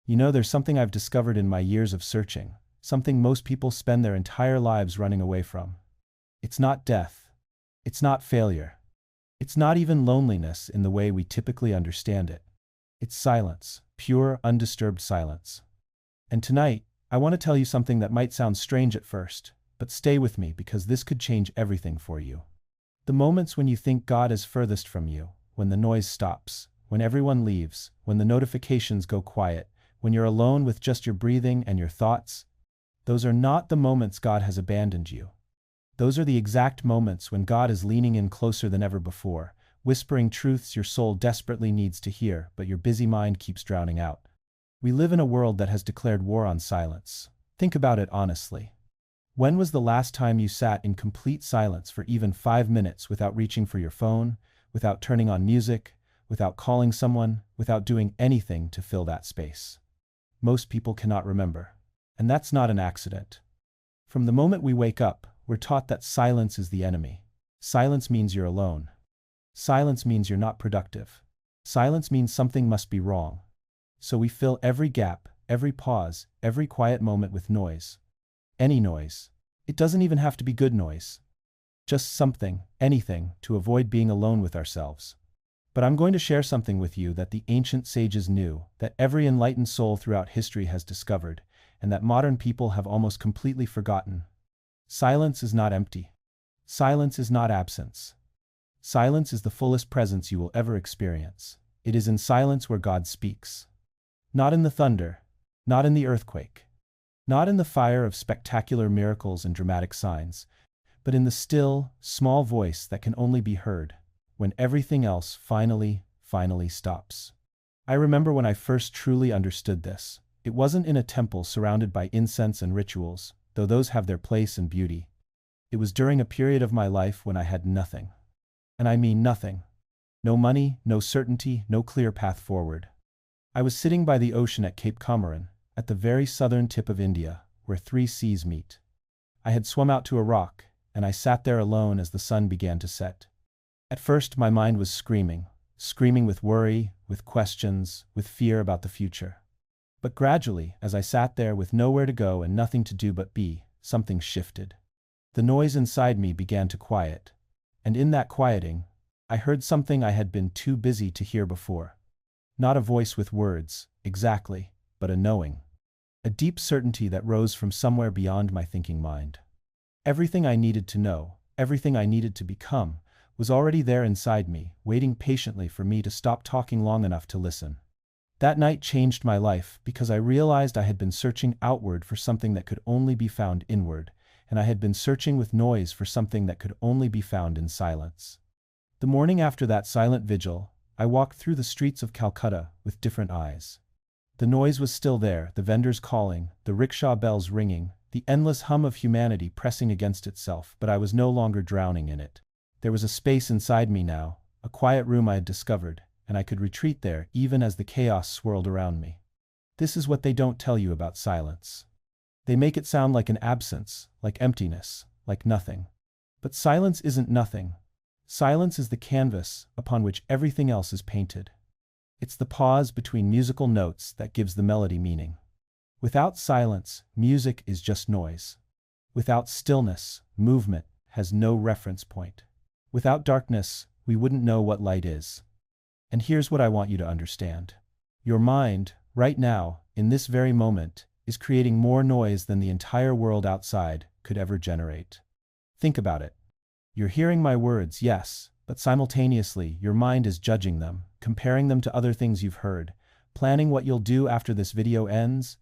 You know, there's something I've discovered in my years of searching, something most people spend their entire lives running away from. It's not death. It's not failure. It's not even loneliness in the way we typically understand it. It's silence, pure, undisturbed silence. And tonight, I want to tell you something that might sound strange at first, but stay with me because this could change everything for you. The moments when you think God is furthest from you, when the noise stops, when everyone leaves, when the notifications go quiet, when you're alone with just your breathing and your thoughts, those are not the moments God has abandoned you. Those are the exact moments when God is leaning in closer than ever before, whispering truths your soul desperately needs to hear, but your busy mind keeps drowning out. We live in a world that has declared war on silence. Think about it honestly. When was the last time you sat in complete silence for even 5 minutes without reaching for your phone, without turning on music, without calling someone, without doing anything to fill that space? Most people cannot remember. And that's not an accident. From the moment we wake up, we're taught that silence is the enemy. Silence means you're alone. Silence means you're not productive. Silence means something must be wrong. So we fill every gap, every pause, every quiet moment with noise. Any noise. It doesn't even have to be good noise. Just something, anything, to avoid being alone with ourselves. But I'm going to share something with you that the ancient sages knew, that every enlightened soul throughout history has discovered, and that modern people have almost completely forgotten. Silence is not empty. Silence is not absence. Silence is the fullest presence you will ever experience. It is in silence where God speaks. Not in the thunder, not in the earthquake, not in the fire of spectacular miracles and dramatic signs, but in the still, small voice that can only be heard when everything else finally stops. I remember when I first truly understood this. It wasn't in a temple surrounded by incense and rituals, though those have their place and beauty. It was during a period of my life when I had nothing. And I mean nothing. No money, no certainty, no clear path forward. I was sitting by the ocean at Cape Comorin, at the very southern tip of India, where 3 seas meet. I had swum out to a rock, and I sat there alone as the sun began to set. At first my mind was screaming with worry, with questions, with fear about the future. But gradually, as I sat there with nowhere to go and nothing to do but be, something shifted. The noise inside me began to quiet, and in that quieting, I heard something I had been too busy to hear before. Not a voice with words, exactly, but a knowing. A deep certainty that rose from somewhere beyond my thinking mind. Everything I needed to know, everything I needed to become, was already there inside me, waiting patiently for me to stop talking long enough to listen. That night changed my life because I realized I had been searching outward for something that could only be found inward, and I had been searching with noise for something that could only be found in silence. The morning after that silent vigil, I walked through the streets of Calcutta with different eyes. The noise was still there, the vendors calling, the rickshaw bells ringing, the endless hum of humanity pressing against itself, but I was no longer drowning in it. There was a space inside me now, a quiet room I had discovered, and I could retreat there even as the chaos swirled around me. This is what they don't tell you about silence. They make it sound like an absence, like emptiness, like nothing. But silence isn't nothing. Silence is the canvas upon which everything else is painted. It's the pause between musical notes that gives the melody meaning. Without silence, music is just noise. Without stillness, movement has no reference point. Without darkness, we wouldn't know what light is. And here's what I want you to understand. Your mind, right now, in this very moment, is creating more noise than the entire world outside could ever generate. Think about it. You're hearing my words, yes, but simultaneously, your mind is judging them, comparing them to other things you've heard, planning what you'll do after this video ends,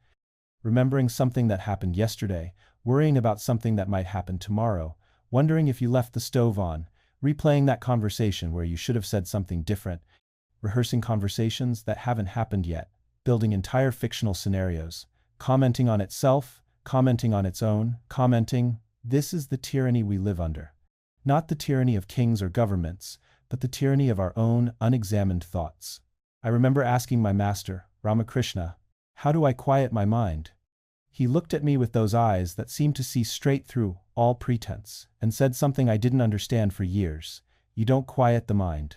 remembering something that happened yesterday, worrying about something that might happen tomorrow, wondering if you left the stove on, replaying that conversation where you should have said something different, rehearsing conversations that haven't happened yet, building entire fictional scenarios, commenting on itself, commenting on its own, commenting. This is the tyranny we live under. Not the tyranny of kings or governments, but the tyranny of our own unexamined thoughts. I remember asking my master, Ramakrishna, how do I quiet my mind? He looked at me with those eyes that seemed to see straight through all pretense, and said something I didn't understand for years. You don't quiet the mind.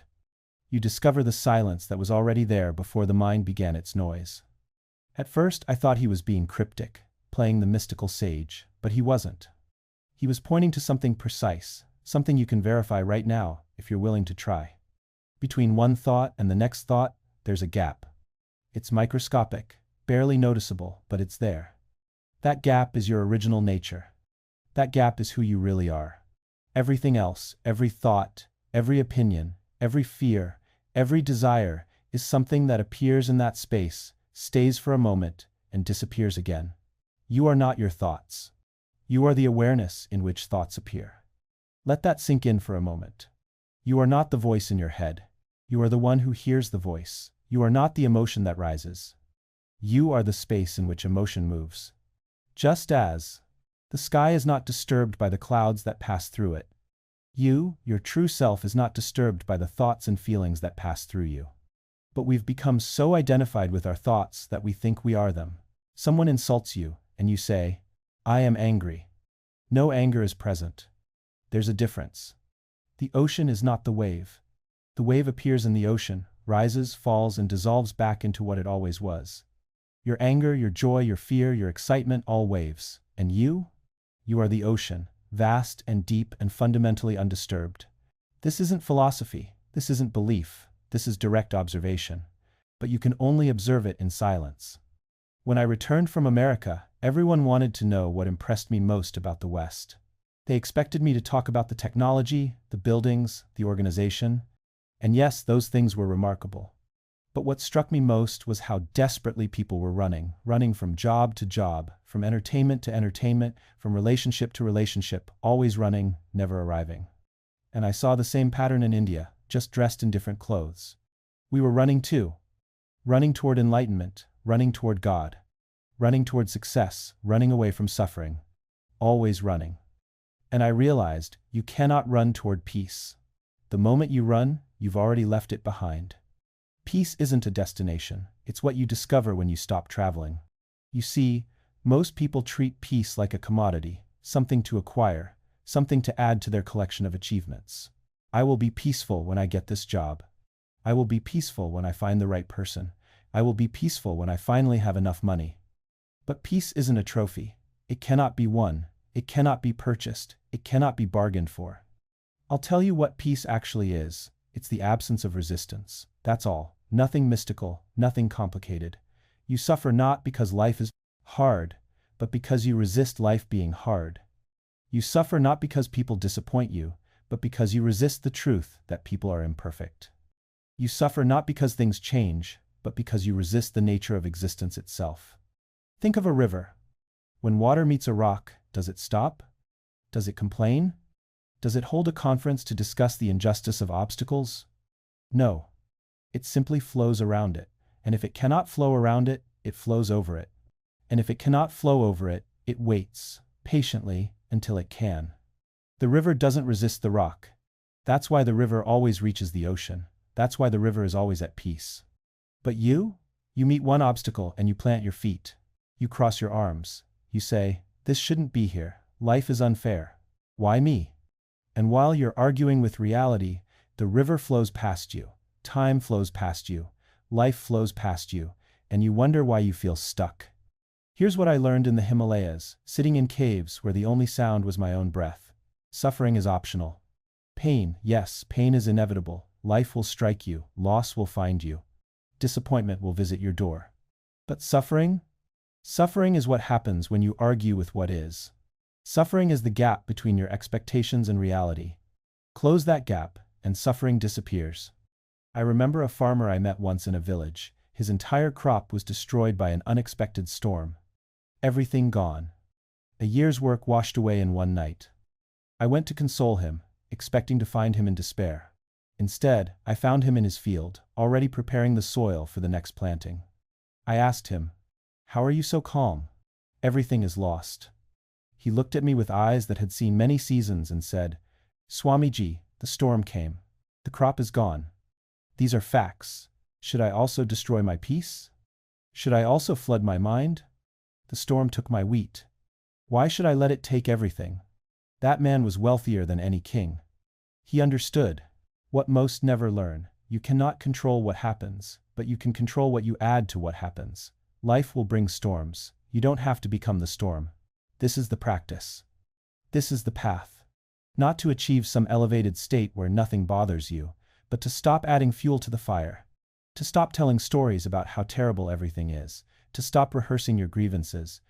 You discover the silence that was already there before the mind began its noise. At first I thought he was being cryptic, playing the mystical sage, but he wasn't. He was pointing to something precise, something you can verify right now if you're willing to try. Between one thought and the next thought, there's a gap. It's microscopic, barely noticeable, but it's there. That gap is your original nature. That gap is who you really are. Everything else, every thought, every opinion, every fear, every desire, is something that appears in that space, stays for a moment, and disappears again. You are not your thoughts. You are the awareness in which thoughts appear. Let that sink in for a moment. You are not the voice in your head. You are the one who hears the voice. You are not the emotion that rises. You are the space in which emotion moves. Just as the sky is not disturbed by the clouds that pass through it, you, your true self, is not disturbed by the thoughts and feelings that pass through you. But we've become so identified with our thoughts that we think we are them. Someone insults you, and you say, "I am angry." No anger is present. There's a difference. The ocean is not the wave. The wave appears in the ocean, rises, falls, and dissolves back into what it always was. Your anger, your joy, your fear, your excitement, all waves. And you? You are the ocean, vast and deep and fundamentally undisturbed. This isn't philosophy. This isn't belief. This is direct observation. But you can only observe it in silence. When I returned from America, everyone wanted to know what impressed me most about the West. They expected me to talk about the technology, the buildings, the organization. And yes, those things were remarkable. But what struck me most was how desperately people were running from job to job, from entertainment to entertainment, from relationship to relationship, always running, never arriving. And I saw the same pattern in India, just dressed in different clothes. We were running too. Running toward enlightenment, running toward God. Running toward success, running away from suffering. Always running. And I realized, you cannot run toward peace. The moment you run, you've already left it behind. Peace isn't a destination, it's what you discover when you stop traveling. You see, most people treat peace like a commodity, something to acquire, something to add to their collection of achievements. I will be peaceful when I get this job. I will be peaceful when I find the right person. I will be peaceful when I finally have enough money. But peace isn't a trophy. It cannot be won. It cannot be purchased. It cannot be bargained for. I'll tell you what peace actually is. It's the absence of resistance. That's all. Nothing mystical, nothing complicated. You suffer not because life is hard, but because you resist life being hard. You suffer not because people disappoint you, but because you resist the truth that people are imperfect. You suffer not because things change, but because you resist the nature of existence itself. Think of a river. When water meets a rock, does it stop? Does it complain? Does it hold a conference to discuss the injustice of obstacles? No. It simply flows around it, and if it cannot flow around it, it flows over it. And if it cannot flow over it, it waits, patiently, until it can. The river doesn't resist the rock. That's why the river always reaches the ocean. That's why the river is always at peace. But you? You meet one obstacle and you plant your feet. You cross your arms. You say, "This shouldn't be here. Life is unfair. Why me?" And while you're arguing with reality, the river flows past you. Time flows past you, life flows past you, and you wonder why you feel stuck. Here's what I learned in the Himalayas, sitting in caves where the only sound was my own breath. Suffering is optional. Pain, yes, pain is inevitable. Life will strike you, loss will find you. Disappointment will visit your door. But suffering? Suffering is what happens when you argue with what is. Suffering is the gap between your expectations and reality. Close that gap, and suffering disappears. I remember a farmer I met once in a village. His entire crop was destroyed by an unexpected storm. Everything gone. A year's work washed away in one night. I went to console him, expecting to find him in despair. Instead, I found him in his field, already preparing the soil for the next planting. I asked him, "How are you so calm? Everything is lost." He looked at me with eyes that had seen many seasons and said, "Swamiji, the storm came. The crop is gone. These are facts. Should I also destroy my peace? Should I also flood my mind? The storm took my wheat. Why should I let it take everything?" That man was wealthier than any king. He understood. What most never learn, you cannot control what happens, but you can control what you add to what happens. Life will bring storms. You don't have to become the storm. This is the practice. This is the path. Not to achieve some elevated state where nothing bothers you, but to stop adding fuel to the fire. To stop telling stories about how terrible everything is. To stop rehearsing your grievances.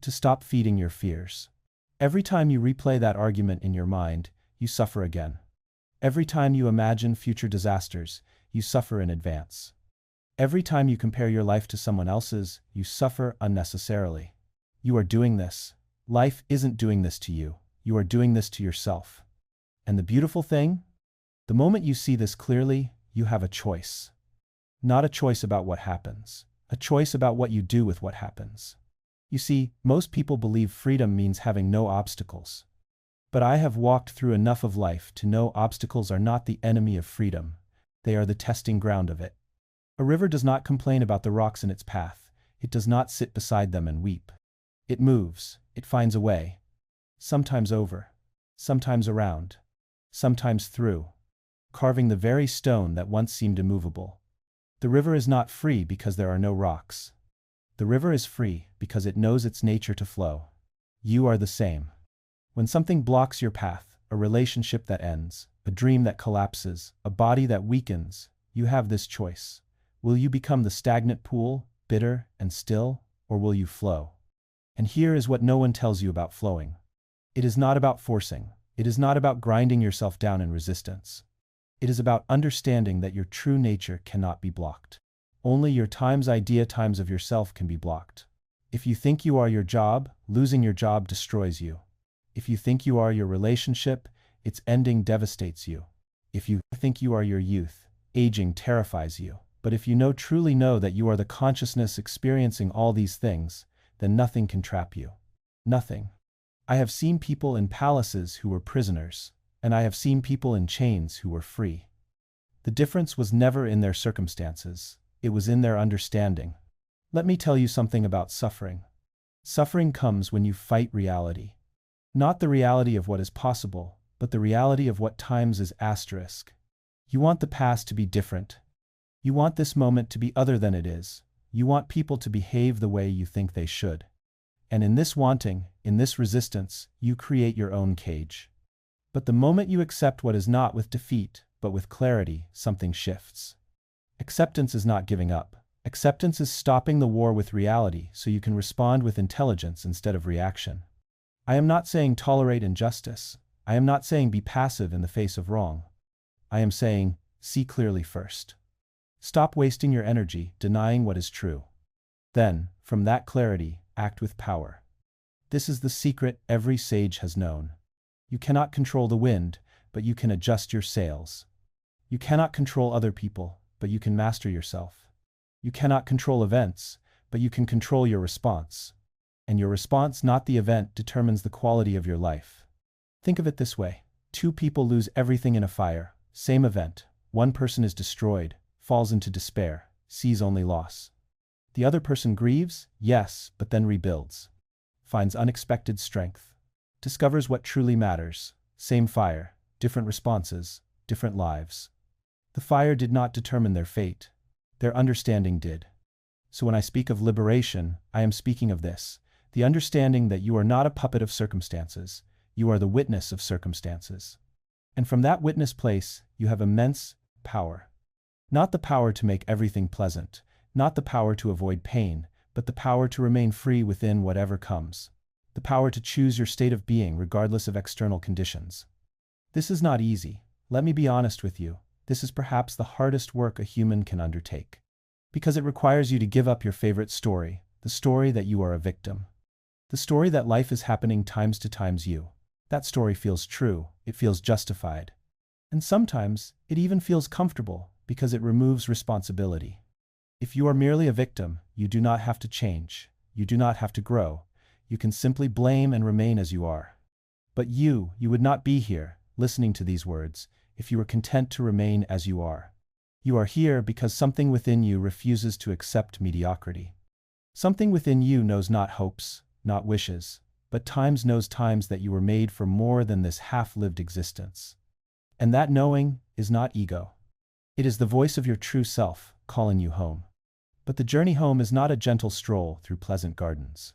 To stop feeding your fears. Every time you replay that argument in your mind, you suffer again. Every time you imagine future disasters, you suffer in advance. Every time you compare your life to someone else's, you suffer unnecessarily. You are doing this. Life isn't doing this to you. You are doing this to yourself. And the beautiful thing? The moment you see this clearly, you have a choice. Not a choice about what happens. A choice about what you do with what happens. You see, most people believe freedom means having no obstacles. But I have walked through enough of life to know obstacles are not the enemy of freedom. They are the testing ground of it. A river does not complain about the rocks in its path. It does not sit beside them and weep. It moves. It finds a way. Sometimes over. Sometimes around. Sometimes through. Carving the very stone that once seemed immovable. The river is not free because there are no rocks. The river is free because it knows its nature to flow. You are the same. When something blocks your path, a relationship that ends, a dream that collapses, a body that weakens, you have this choice. Will you become the stagnant pool, bitter and still, or will you flow? And here is what no one tells you about flowing. It is not about forcing. It is not about grinding yourself down in resistance. It is about understanding that your true nature cannot be blocked. Only your idea times of yourself can be blocked. If you think you are your job, losing your job destroys you. If you think you are your relationship, its ending devastates you. If you think you are your youth, aging terrifies you. But if you truly know that you are the consciousness experiencing all these things, then nothing can trap you. Nothing. I have seen people in palaces who were prisoners, and I have seen people in chains who were free. The difference was never in their circumstances. It was in their understanding. Let me tell you something about suffering. Suffering comes when you fight reality. Not the reality of what is possible, but the reality of what times is asterisk. You want the past to be different. You want this moment to be other than it is. You want people to behave the way you think they should. And in this wanting, in this resistance, you create your own cage. But the moment you accept what is not with defeat, but with clarity, something shifts. Acceptance is not giving up. Acceptance is stopping the war with reality so you can respond with intelligence instead of reaction. I am not saying tolerate injustice. I am not saying be passive in the face of wrong. I am saying, see clearly first. Stop wasting your energy denying what is true. Then, from that clarity, act with power. This is the secret every sage has known. You cannot control the wind, but you can adjust your sails. You cannot control other people, but you can master yourself. You cannot control events, but you can control your response. And your response, not the event, determines the quality of your life. Think of it this way. Two people lose everything in a fire. Same event. One person is destroyed, falls into despair, sees only loss. The other person grieves, yes, but then rebuilds. Finds unexpected strength. Discovers what truly matters. Same fire, different responses, different lives. The fire did not determine their fate. Their understanding did. So when I speak of liberation, I am speaking of this. The understanding that you are not a puppet of circumstances, you are the witness of circumstances. And from that witness place, you have immense power. Not the power to make everything pleasant, not the power to avoid pain, but the power to remain free within whatever comes. The power to choose your state of being regardless of external conditions. This is not easy. Let me be honest with you. This is perhaps the hardest work a human can undertake. Because it requires you to give up your favorite story, the story that you are a victim. The story that life is happening times to times you. That story feels true, it feels justified. And sometimes, it even feels comfortable, because it removes responsibility. If you are merely a victim, you do not have to change, you do not have to grow, you can simply blame and remain as you are. But you would not be here, listening to these words, if you were content to remain as you are. You are here because something within you refuses to accept mediocrity. Something within you knows not hopes, not wishes, but knows times that you were made for more than this half-lived existence. And that knowing is not ego. It is the voice of your true self, calling you home. But the journey home is not a gentle stroll through pleasant gardens.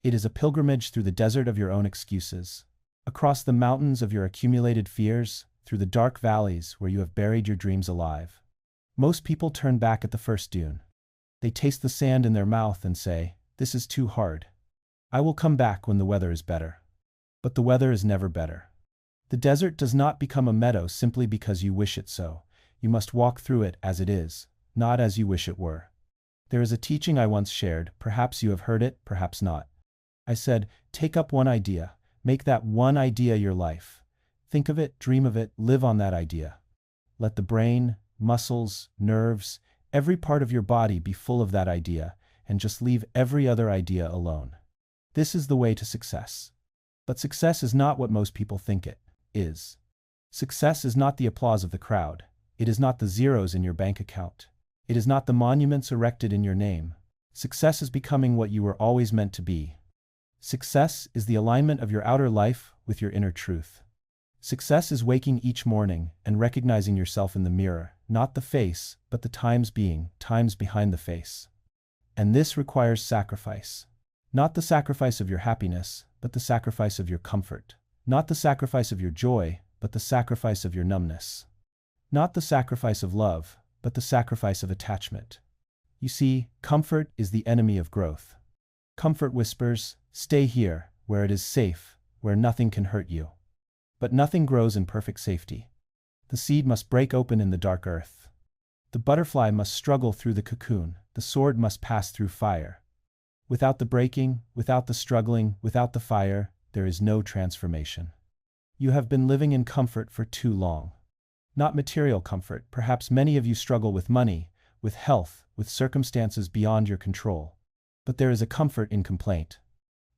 It is a pilgrimage through the desert of your own excuses, across the mountains of your accumulated fears, through the dark valleys where you have buried your dreams alive. Most people turn back at the first dune. They taste the sand in their mouth and say, "This is too hard. I will come back when the weather is better." But the weather is never better. The desert does not become a meadow simply because you wish it so. You must walk through it as it is, not as you wish it were. There is a teaching I once shared, perhaps you have heard it, perhaps not. I said, take up one idea, make that one idea your life. Think of it, dream of it, live on that idea. Let the brain, muscles, nerves, every part of your body be full of that idea, and just leave every other idea alone. This is the way to success. But success is not what most people think it is. Success is not the applause of the crowd. It is not the zeros in your bank account. It is not the monuments erected in your name. Success is becoming what you were always meant to be. Success is the alignment of your outer life with your inner truth. Success is waking each morning and recognizing yourself in the mirror, not the face, but the times behind the face. And this requires sacrifice. Not the sacrifice of your happiness, but the sacrifice of your comfort. Not the sacrifice of your joy, but the sacrifice of your numbness. Not the sacrifice of love, but the sacrifice of attachment. You see, comfort is the enemy of growth. Comfort whispers, stay here, where it is safe, where nothing can hurt you. But nothing grows in perfect safety. The seed must break open in the dark earth. The butterfly must struggle through the cocoon, the sword must pass through fire. Without the breaking, without the struggling, without the fire, there is no transformation. You have been living in comfort for too long. Not material comfort, perhaps many of you struggle with money, with health, with circumstances beyond your control. But there is a comfort in complaint.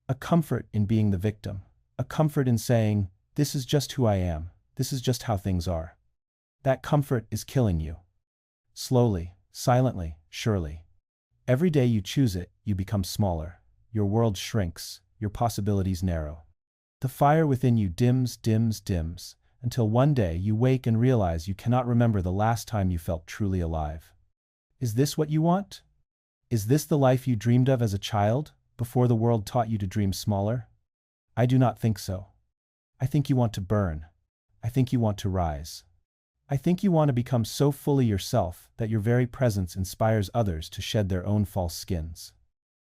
A comfort in being the victim. A comfort in saying, this is just who I am, this is just how things are. That comfort is killing you. Slowly, silently, surely. Every day you choose it, you become smaller. Your world shrinks, your possibilities narrow. The fire within you dims, until one day you wake and realize you cannot remember the last time you felt truly alive. Is this what you want? Is this the life you dreamed of as a child, before the world taught you to dream smaller? I do not think so. I think you want to burn. I think you want to rise. I think you want to become so fully yourself that your very presence inspires others to shed their own false skins.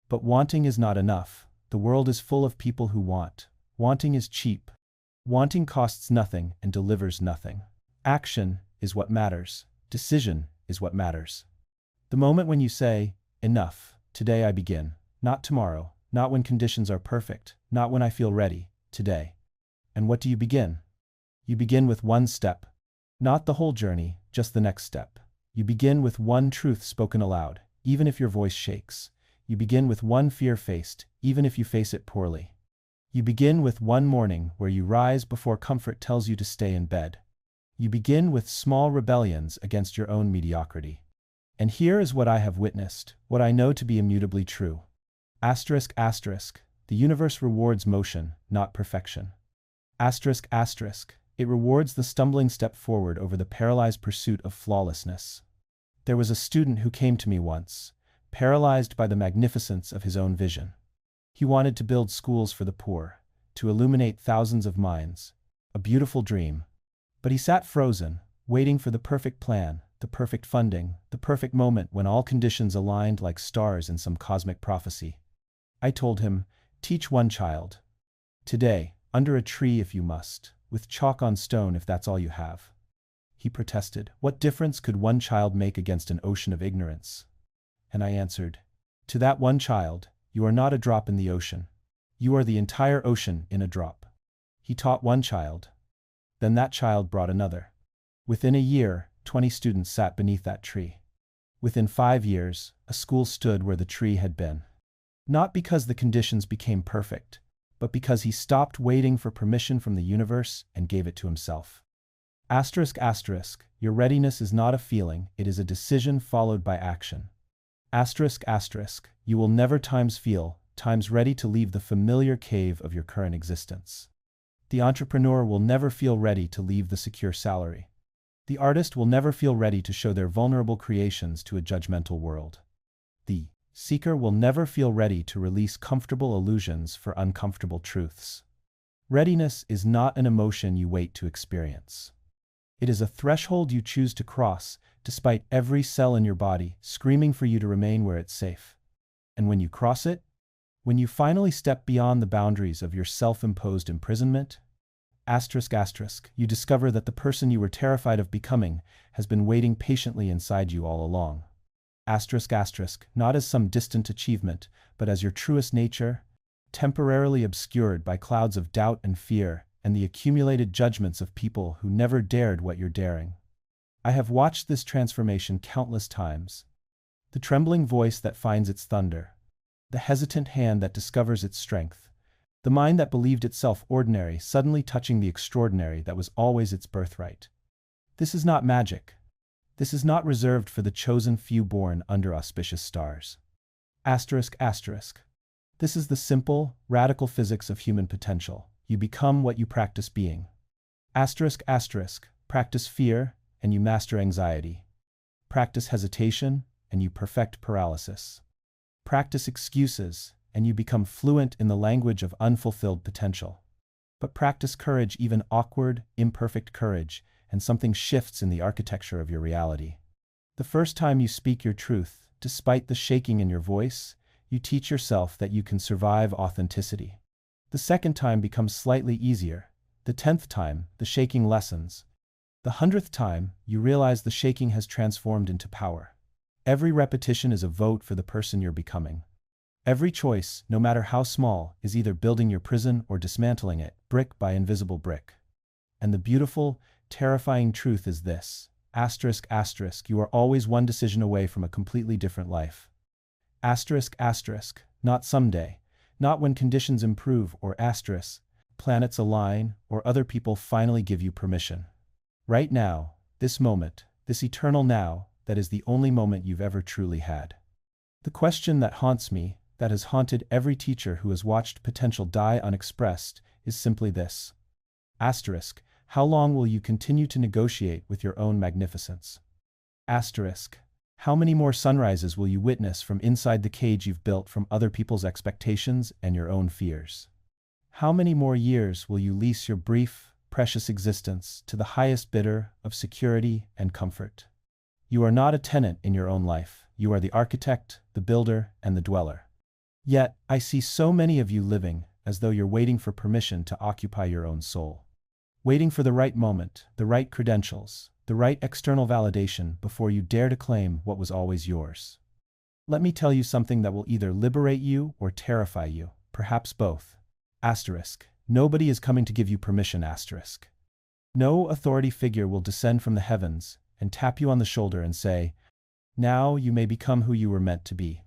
But wanting is not enough. The world is full of people who want. Wanting is cheap. Wanting costs nothing and delivers nothing. Action is what matters. Decision is what matters. The moment when you say, enough, today I begin, not tomorrow, not when conditions are perfect, not when I feel ready, today. And what do you begin? You begin with one step. Not the whole journey, just the next step. You begin with one truth spoken aloud, even if your voice shakes. You begin with one fear faced, even if you face it poorly. You begin with one morning where you rise before comfort tells you to stay in bed. You begin with small rebellions against your own mediocrity. And here is what I have witnessed, what I know to be immutably true. Asterisk, asterisk, the universe rewards motion, not perfection. Asterisk, asterisk, it rewards the stumbling step forward over the paralyzed pursuit of flawlessness. There was a student who came to me once, paralyzed by the magnificence of his own vision. He wanted to build schools for the poor, to illuminate thousands of minds, a beautiful dream. But he sat frozen, waiting for the perfect plan, the perfect funding, the perfect moment when all conditions aligned like stars in some cosmic prophecy. I told him, teach one child. Today, under a tree if you must, with chalk on stone if that's all you have. He protested, what difference could one child make against an ocean of ignorance? And I answered, to that one child, you are not a drop in the ocean. You are the entire ocean in a drop. He taught one child. Then that child brought another. Within a year, 20 students sat beneath that tree. Within 5 years, a school stood where the tree had been. Not because the conditions became perfect, but because he stopped waiting for permission from the universe and gave it to himself. Asterisk, asterisk, your readiness is not a feeling, it is a decision followed by action. Asterisk, asterisk, you will never feel ready to leave the familiar cave of your current existence. The entrepreneur will never feel ready to leave the secure salary. The artist will never feel ready to show their vulnerable creations to a judgmental world. The seeker will never feel ready to release comfortable illusions for uncomfortable truths. Readiness is not an emotion you wait to experience. It is a threshold you choose to cross, despite every cell in your body screaming for you to remain where it's safe. And when you cross it, when you finally step beyond the boundaries of your self-imposed imprisonment, you discover that the person you were terrified of becoming has been waiting patiently inside you all along. Not as some distant achievement, but as your truest nature, temporarily obscured by clouds of doubt and fear and the accumulated judgments of people who never dared what you're daring. I have watched this transformation countless times. The trembling voice that finds its thunder, the hesitant hand that discovers its strength, the mind that believed itself ordinary suddenly touching the extraordinary that was always its birthright. This is not magic. This is not reserved for the chosen few born under auspicious stars. This is the simple, radical physics of human potential. You become what you practice being. Practice fear, and you master anxiety. Practice hesitation, and you perfect paralysis. Practice excuses, and you become fluent in the language of unfulfilled potential. But practice courage, even awkward, imperfect courage, and something shifts in the architecture of your reality. The first time you speak your truth, despite the shaking in your voice, you teach yourself that you can survive authenticity. The second time becomes slightly easier. The 10th time, the shaking lessens. The 100th time, you realize the shaking has transformed into power. Every repetition is a vote for the person you're becoming. Every choice, no matter how small, is either building your prison or dismantling it, brick by invisible brick. And the beautiful, terrifying truth is this: you are always one decision away from a completely different life. Not someday, not when conditions improve or planets align or other people finally give you permission. Right now, this moment, this eternal now, that is the only moment you've ever truly had. The question that haunts me, that has haunted every teacher who has watched potential die unexpressed, is simply this. How long will you continue to negotiate with your own magnificence? How many more sunrises will you witness from inside the cage you've built from other people's expectations and your own fears? How many more years will you lease your brief, precious existence to the highest bidder of security and comfort? You are not a tenant in your own life. You are the architect, the builder, and the dweller. Yet, I see so many of you living as though you're waiting for permission to occupy your own soul. Waiting for the right moment, the right credentials, the right external validation before you dare to claim what was always yours. Let me tell you something that will either liberate you or terrify you, perhaps both. Nobody is coming to give you permission. No authority figure will descend from the heavens and tap you on the shoulder and say, "Now you may become who you were meant to be."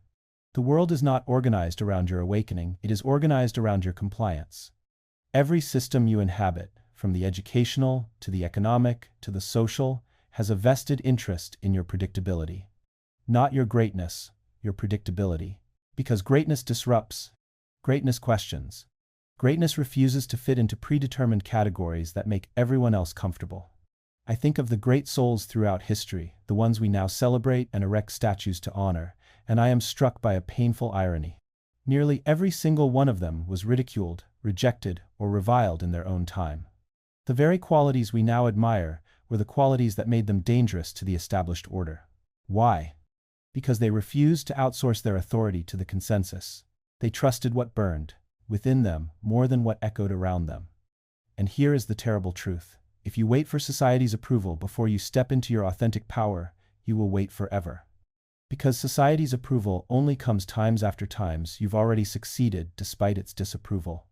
The world is not organized around your awakening, it is organized around your compliance. Every system you inhabit, from the educational, to the economic, to the social, has a vested interest in your predictability. Not your greatness, your predictability. Because greatness disrupts, greatness questions. Greatness refuses to fit into predetermined categories that make everyone else comfortable. I think of the great souls throughout history, the ones we now celebrate and erect statues to honor, and I am struck by a painful irony. Nearly every single one of them was ridiculed, rejected, or reviled in their own time. The very qualities we now admire were the qualities that made them dangerous to the established order. Why? Because they refused to outsource their authority to the consensus. They trusted what burned within them more than what echoed around them. And here is the terrible truth. If you wait for society's approval before you step into your authentic power, you will wait forever. Because society's approval only comes times after times you've already succeeded despite its disapproval.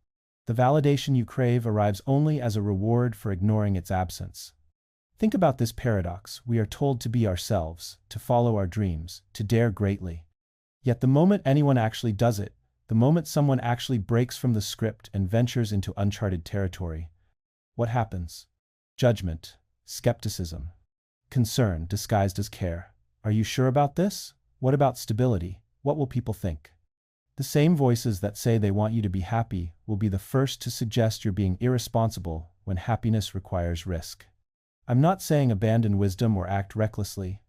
The validation you crave arrives only as a reward for ignoring its absence. Think about this paradox. We are told to be ourselves, to follow our dreams, to dare greatly. Yet the moment anyone actually does it, the moment someone actually breaks from the script and ventures into uncharted territory, what happens? Judgment, skepticism, concern disguised as care. Are you sure about this? What about stability? What will people think? The same voices that say they want you to be happy will be the first to suggest you're being irresponsible when happiness requires risk. I'm not saying abandon wisdom or act recklessly.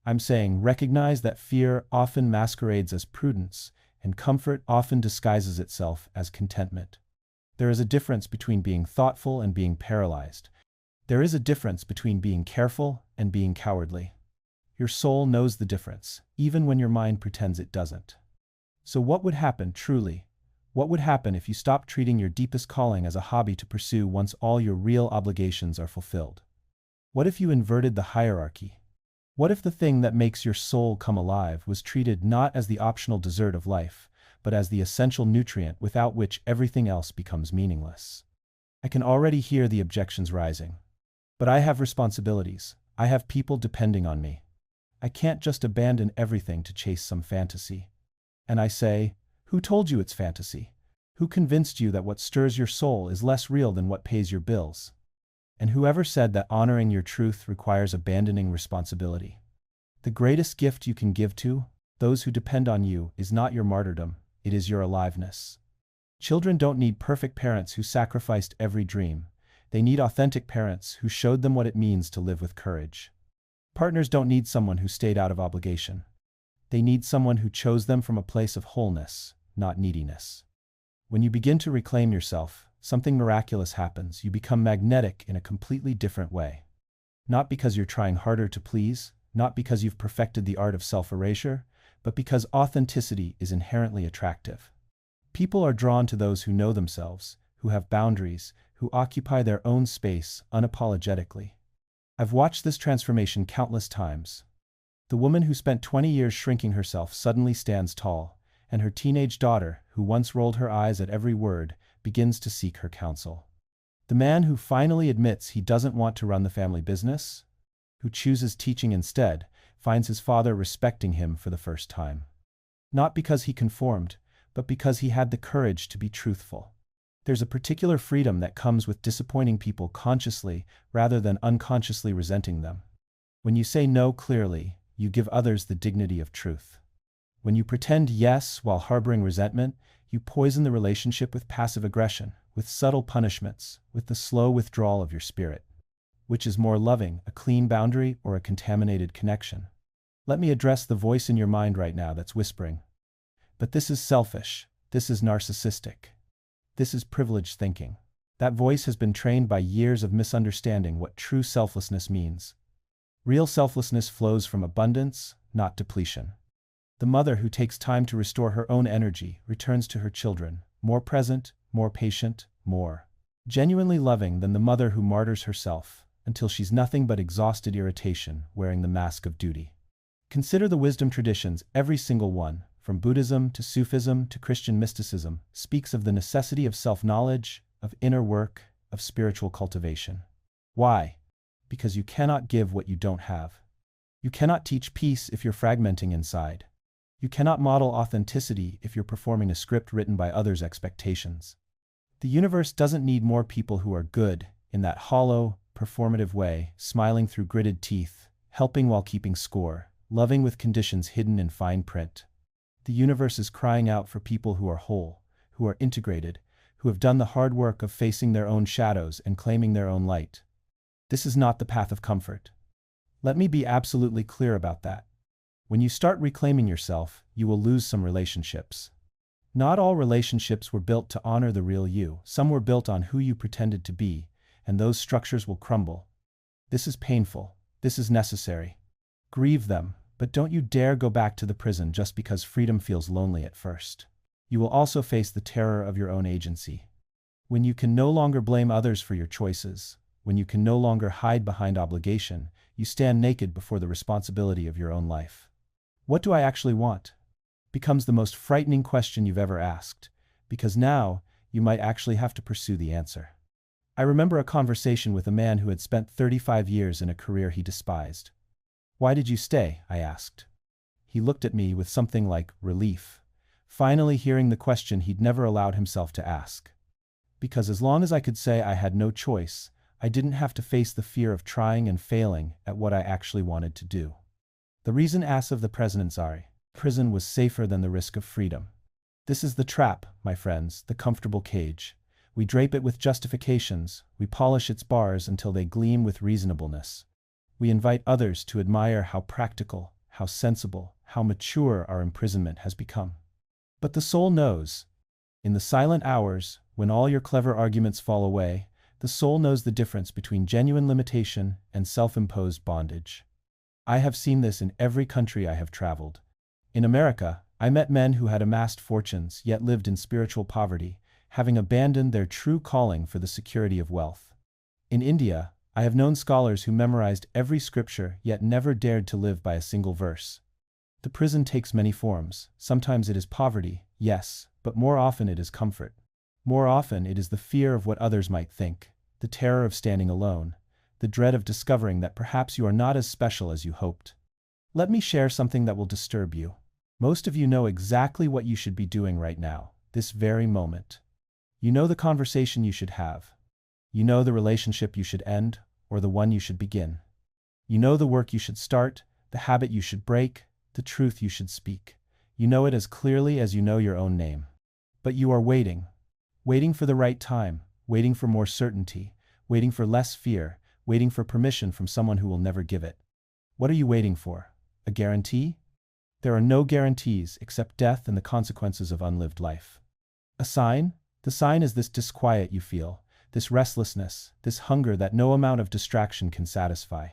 I'm saying recognize that fear often masquerades as prudence, and comfort often disguises itself as contentment. There is a difference between being thoughtful and being paralyzed. There is a difference between being careful and being cowardly. Your soul knows the difference, even when your mind pretends it doesn't. So what would happen, truly? What would happen if you stopped treating your deepest calling as a hobby to pursue once all your real obligations are fulfilled? What if you inverted the hierarchy? What if the thing that makes your soul come alive was treated not as the optional dessert of life, but as the essential nutrient without which everything else becomes meaningless? I can already hear the objections rising. But I have responsibilities. I have people depending on me. I can't just abandon everything to chase some fantasy. And I say, who told you it's fantasy? Who convinced you that what stirs your soul is less real than what pays your bills? And whoever said that honoring your truth requires abandoning responsibility? The greatest gift you can give to those who depend on you is not your martyrdom, it is your aliveness. Children don't need perfect parents who sacrificed every dream. They need authentic parents who showed them what it means to live with courage. Partners don't need someone who stayed out of obligation. They need someone who chose them from a place of wholeness, not neediness. When you begin to reclaim yourself, something miraculous happens. You become magnetic in a completely different way. Not because you're trying harder to please, not because you've perfected the art of self-erasure, but because authenticity is inherently attractive. People are drawn to those who know themselves, who have boundaries, who occupy their own space unapologetically. I've watched this transformation countless times. The woman who spent 20 years shrinking herself suddenly stands tall, and her teenage daughter, who once rolled her eyes at every word, begins to seek her counsel. The man who finally admits he doesn't want to run the family business, who chooses teaching instead, finds his father respecting him for the first time. Not because he conformed, but because he had the courage to be truthful. There's a particular freedom that comes with disappointing people consciously rather than unconsciously resenting them. When you say no clearly, you give others the dignity of truth. When you pretend yes while harboring resentment, you poison the relationship with passive aggression, with subtle punishments, with the slow withdrawal of your spirit. Which is more loving, a clean boundary or a contaminated connection? Let me address the voice in your mind right now that's whispering, "But this is selfish, this is narcissistic. This is privileged thinking." That voice has been trained by years of misunderstanding what true selflessness means. Real selflessness flows from abundance, not depletion. The mother who takes time to restore her own energy returns to her children, more present, more patient, more genuinely loving than the mother who martyrs herself until she's nothing but exhausted irritation wearing the mask of duty. Consider the wisdom traditions, every single one, from Buddhism to Sufism to Christian mysticism, speaks of the necessity of self-knowledge, of inner work, of spiritual cultivation. Why? Because you cannot give what you don't have. You cannot teach peace if you're fragmenting inside. You cannot model authenticity if you're performing a script written by others' expectations. The universe doesn't need more people who are good, in that hollow, performative way, smiling through gritted teeth, helping while keeping score, loving with conditions hidden in fine print. The universe is crying out for people who are whole, who are integrated, who have done the hard work of facing their own shadows and claiming their own light. This is not the path of comfort. Let me be absolutely clear about that. When you start reclaiming yourself, you will lose some relationships. Not all relationships were built to honor the real you. Some were built on who you pretended to be, and those structures will crumble. This is painful. This is necessary. Grieve them, but don't you dare go back to the prison just because freedom feels lonely at first. You will also face the terror of your own agency. When you can no longer blame others for your choices, when you can no longer hide behind obligation, you stand naked before the responsibility of your own life. What do I actually want? Becomes the most frightening question you've ever asked, because now you might actually have to pursue the answer. I remember a conversation with a man who had spent 35 years in a career he despised. "Why did you stay?" I asked. He looked at me with something like relief, finally hearing the question he'd never allowed himself to ask. Because as long as I could say I had no choice, I didn't have to face the fear of trying and failing at what I actually wanted to do. The reason as of the President prison was safer than the risk of freedom. This is the trap, my friends, the comfortable cage. We drape it with justifications, we polish its bars until they gleam with reasonableness. We invite others to admire how practical, how sensible, how mature our imprisonment has become. But the soul knows. In the silent hours, when all your clever arguments fall away, the soul knows the difference between genuine limitation and self-imposed bondage. I have seen this in every country I have traveled. In America, I met men who had amassed fortunes yet lived in spiritual poverty, having abandoned their true calling for the security of wealth. In India, I have known scholars who memorized every scripture yet never dared to live by a single verse. The prison takes many forms. Sometimes it is poverty, yes, but more often it is comfort. More often it is the fear of what others might think, the terror of standing alone, the dread of discovering that perhaps you are not as special as you hoped. Let me share something that will disturb you. Most of you know exactly what you should be doing right now, this very moment. You know the conversation you should have. You know the relationship you should end, or the one you should begin. You know the work you should start, the habit you should break, the truth you should speak. You know it as clearly as you know your own name. But you are waiting. Waiting for the right time, waiting for more certainty, waiting for less fear, waiting for permission from someone who will never give it. What are you waiting for? A guarantee? There are no guarantees except death and the consequences of unlived life. A sign? The sign is this disquiet you feel, this restlessness, this hunger that no amount of distraction can satisfy.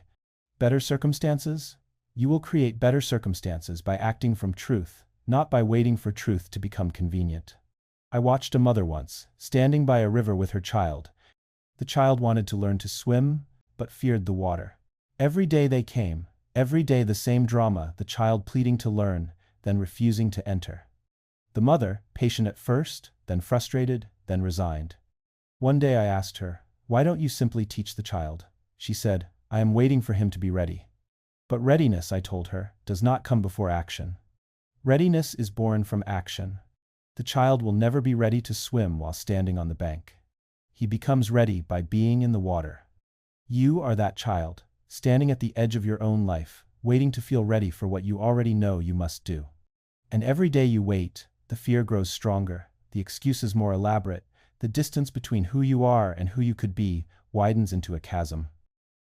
Better circumstances? You will create better circumstances by acting from truth, not by waiting for truth to become convenient. I watched a mother once, standing by a river with her child. The child wanted to learn to swim, but feared the water. Every day they came, every day the same drama, the child pleading to learn, then refusing to enter. The mother, patient at first, then frustrated, then resigned. One day I asked her, "Why don't you simply teach the child?" She said, "I am waiting for him to be ready." But readiness, I told her, does not come before action. Readiness is born from action. The child will never be ready to swim while standing on the bank. He becomes ready by being in the water. You are that child, standing at the edge of your own life, waiting to feel ready for what you already know you must do. And every day you wait, the fear grows stronger, the excuses more elaborate, the distance between who you are and who you could be widens into a chasm.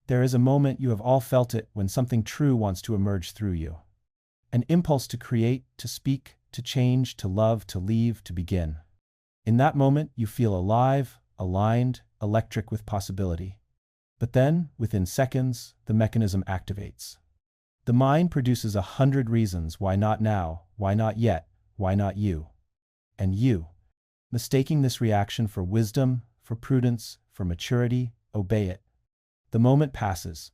There is a moment, you have all felt it, when something true wants to emerge through you. An impulse to create, to speak, to change, to love, to leave, to begin. In that moment, you feel alive, aligned, electric with possibility. But then, within seconds, the mechanism activates. The mind produces 100 reasons why not now, why not yet, why not you. And you, mistaking this reaction for wisdom, for prudence, for maturity, obey it. The moment passes.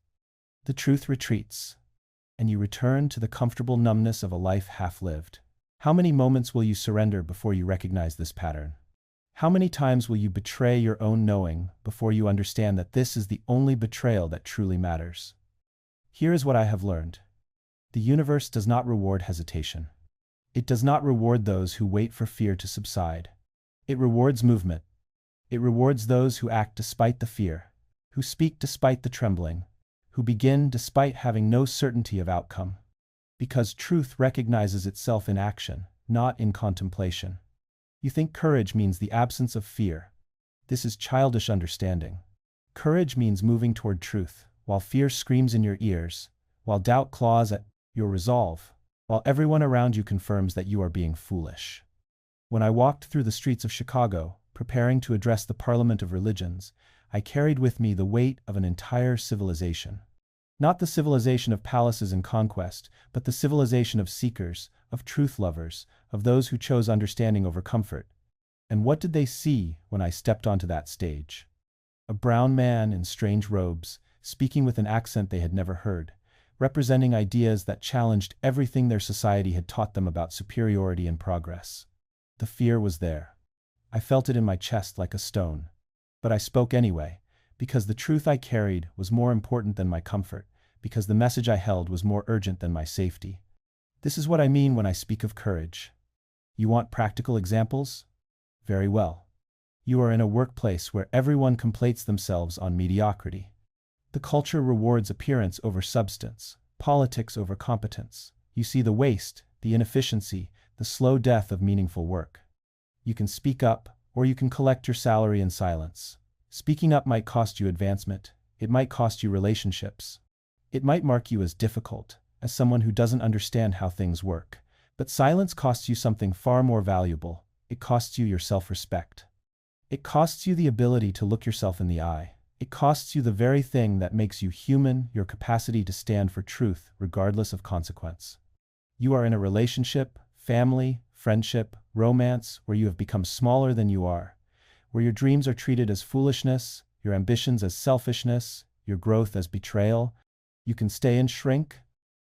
The truth retreats. And you return to the comfortable numbness of a life half-lived. How many moments will you surrender before you recognize this pattern? How many times will you betray your own knowing before you understand that this is the only betrayal that truly matters? Here is what I have learned. The universe does not reward hesitation. It does not reward those who wait for fear to subside. It rewards movement. It rewards those who act despite the fear, who speak despite the trembling, who begin despite having no certainty of outcome. Because truth recognizes itself in action, not in contemplation. You think courage means the absence of fear. This is childish understanding. Courage means moving toward truth, while fear screams in your ears, while doubt claws at your resolve, while everyone around you confirms that you are being foolish. When I walked through the streets of Chicago, preparing to address the Parliament of Religions, I carried with me the weight of an entire civilization. Not the civilization of palaces and conquest, but the civilization of seekers, of truth lovers, of those who chose understanding over comfort. And what did they see when I stepped onto that stage? A brown man in strange robes, speaking with an accent they had never heard, representing ideas that challenged everything their society had taught them about superiority and progress. The fear was there. I felt it in my chest like a stone. But I spoke anyway, because the truth I carried was more important than my comfort, because the message I held was more urgent than my safety. This is what I mean when I speak of courage. You want practical examples? Very well. You are in a workplace where everyone complains themselves on mediocrity. The culture rewards appearance over substance, politics over competence. You see the waste, the inefficiency, the slow death of meaningful work. You can speak up, or you can collect your salary in silence. Speaking up might cost you advancement. It might cost you relationships. It might mark you as difficult, as someone who doesn't understand how things work. But silence costs you something far more valuable. It costs you your self-respect. It costs you the ability to look yourself in the eye. It costs you the very thing that makes you human, your capacity to stand for truth, regardless of consequence. You are in a relationship, family, friendship, romance, where you have become smaller than you are, where your dreams are treated as foolishness, your ambitions as selfishness, your growth as betrayal. You can stay and shrink,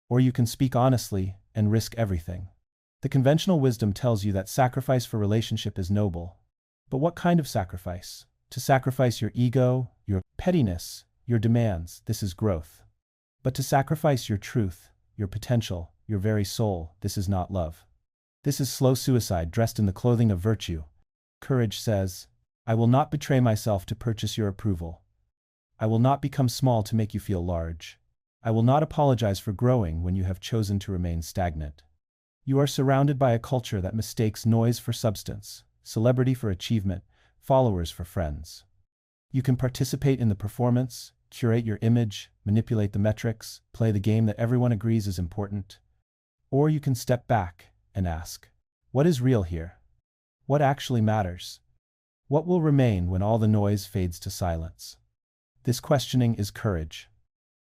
or you can speak honestly and risk everything. The conventional wisdom tells you that sacrifice for relationship is noble. But what kind of sacrifice? To sacrifice your ego, your pettiness, your demands, this is growth. But to sacrifice your truth, your potential, your very soul, this is not love. This is slow suicide dressed in the clothing of virtue. Courage says, I will not betray myself to purchase your approval. I will not become small to make you feel large. I will not apologize for growing when you have chosen to remain stagnant. You are surrounded by a culture that mistakes noise for substance, celebrity for achievement, followers for friends. You can participate in the performance, curate your image, manipulate the metrics, play the game that everyone agrees is important. Or you can step back and ask, what is real here? What actually matters? What will remain when all the noise fades to silence? This questioning is courage.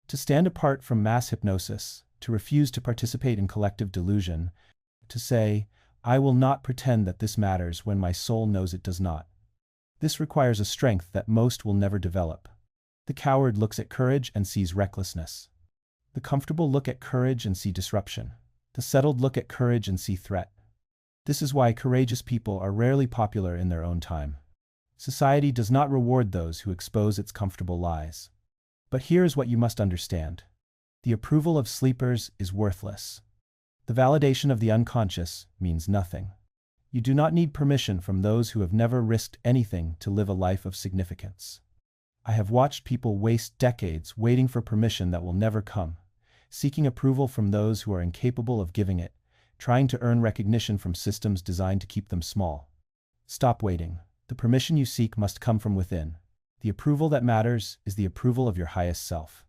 To stand apart from mass hypnosis, to refuse to participate in collective delusion, to say, I will not pretend that this matters when my soul knows it does not. This requires a strength that most will never develop. The coward looks at courage and sees recklessness. The comfortable look at courage and see disruption. The settled look at courage and see threat. This is why courageous people are rarely popular in their own time. Society does not reward those who expose its comfortable lies. But here is what you must understand. The approval of sleepers is worthless. The validation of the unconscious means nothing. You do not need permission from those who have never risked anything to live a life of significance. I have watched people waste decades waiting for permission that will never come, seeking approval from those who are incapable of giving it, trying to earn recognition from systems designed to keep them small. Stop waiting. The permission you seek must come from within. The approval that matters is the approval of your highest self.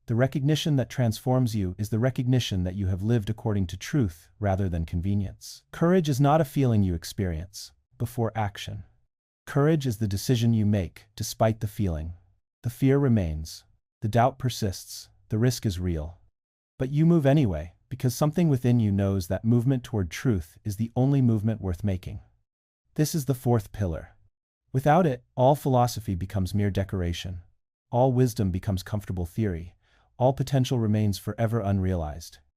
The recognition that transforms you is the recognition that you have lived according to truth rather than convenience. Courage is not a feeling you experience before action. Courage is the decision you make despite the feeling. The fear remains. The doubt persists. The risk is real. But you move anyway, because something within you knows that movement toward truth is the only movement worth making. This is the fourth pillar. Without it, all philosophy becomes mere decoration. All wisdom becomes comfortable theory. All potential remains forever unrealized.